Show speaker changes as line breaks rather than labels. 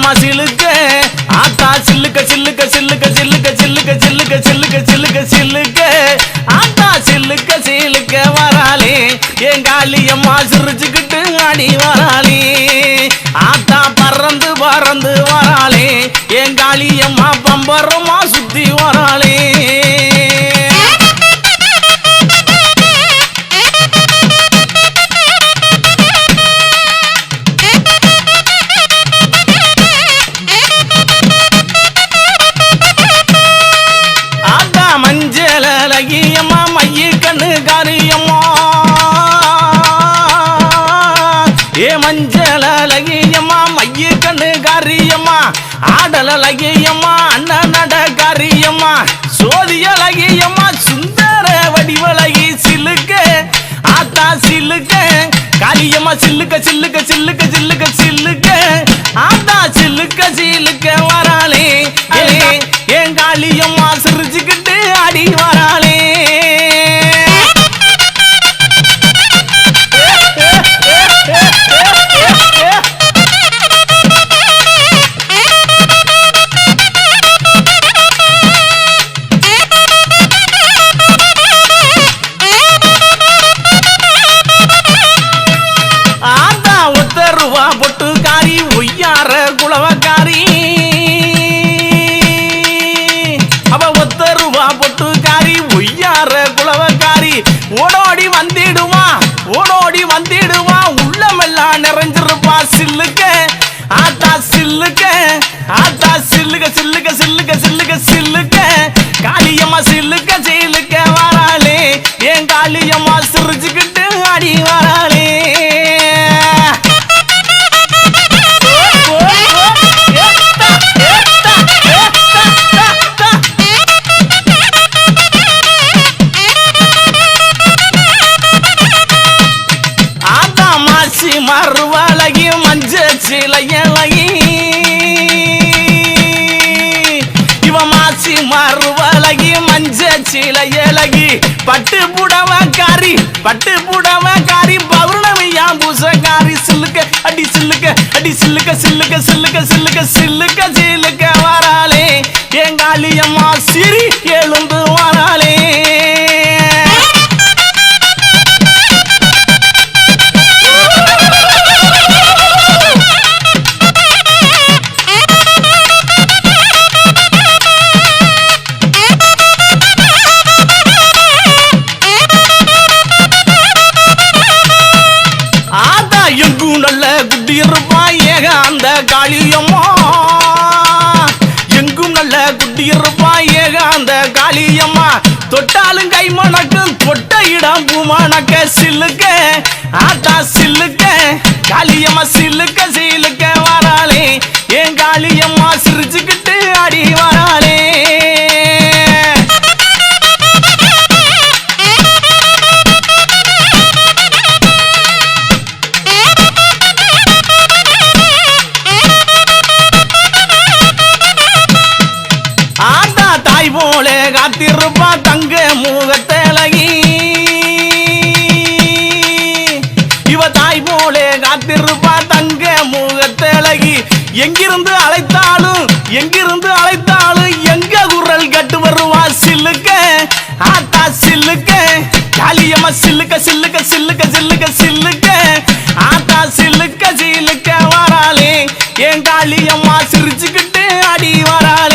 காளியம்மா சிலுக்க ஆத்தா சில்லுக்க சில்லுக்க சில்லுக்க சில்லுக்க சில்லுக்க சில்லுக்க சில்லுக்க சில்லுக்க சில்லுக்க ஆத்தா சில்லுக்க சிலுக்க வராளே என் காளியம்மா சிரிச்சுக்கிட்டு ஆடி வராளே ஆத்தா பறந்து பறந்து வராளே என் காளியம்மா பம்பரமா சுத்தி வராளே மஞ்சளகியம்மா மைய கண்ணு காரியம்மா ஏ மஞ்சளகியம்மா மைய கண்ணு காரியம்மா ஆடலகியம்மா அண்ணன் நட காரியம்மா சோதியலகியம்மா சுந்தர வடிவலகி சிலுக்க ஆத்தா சிலுக்க காளியம்மா சில்லுக்க சில்லுக்க சில்லுக்க சில்லுக்க சில்லுக்க ஆத்தா சில்லுக்க சிலுக்க வராளே என் காளியம்மா சிரிச்சுக்கிட்டு ஆடி வராளே ஆத்தா ஒத்தருவா பொட்டுக்காரி ஒய்யார குளவக்காரி அவ ஒத்தருவா பொட்டுக்காரி ஒய்யார குளவக்காரி ஓடோடி வந்திடுவா உள்ளமெல்லாம் நிறைஞ்சிருப்பா சில்லுக்க ஆத்தா சில்லுக்க ஆத்தா சில்லுக்க சில்லுக்க சில்லுக்க சில்லுக்க சில்லுக்க காளியம்மா சில்லுக்க சில்லுக்க வராளே என் காளியம்மா சிரிச்சுக்கிட்டு ஆடி வராளே மறுவலகி மஞ்ச சிலையலகி இவ மாசி மறுவலகி மஞ்ச சிலையலகி பட்டு புடவக்காரி பௌர்ணமியா பூசக்காரி சில்லுக்க அடி சில்லுக்க அடி சில்லுக்க சில்லுக்க சில்லுக்க சில்லுக்க சில்லுக்க சில்லுக்க வராளே என் காளியம்மா சிரி எழுந்து வராளே எங்கும் நல்ல குட்டி இருப்பா ஏக அந்த காளியம்மா எங்கும் நல்ல குட்டி இருப்பா ஏக அந்த காளியம்மா தொட்டாலும் கை மணக்கும் தொட்ட இடம் பூமணக்க சில்லுக்க ஆத்தா சில்லுக்க காளியம்மா சில்லுக்க சில்லுக்க வராளே என் காளியம்மா சிரிச்சுக்கிட்டு ஆடி வராளே போல காத்திருப்பா தங்க முகத்தழகி இவ தாய் போல காத்திருப்பா தங்க முகத்தழகி எங்கிருந்து அழைத்தாலும் எங்க குரல் கட்டு வருவா சில்லுக்க ஆத்தா சில்லுக்க காளியம்மா சில்லுக்க சில்லுக்க சில்லுக்க சில்லுக்க சில்லுக்க ஆத்தா சில்லுக்க சில்லுக்க வராளே என் காளியம்மா சிரிச்சுக்கிட்டு அடி வராளே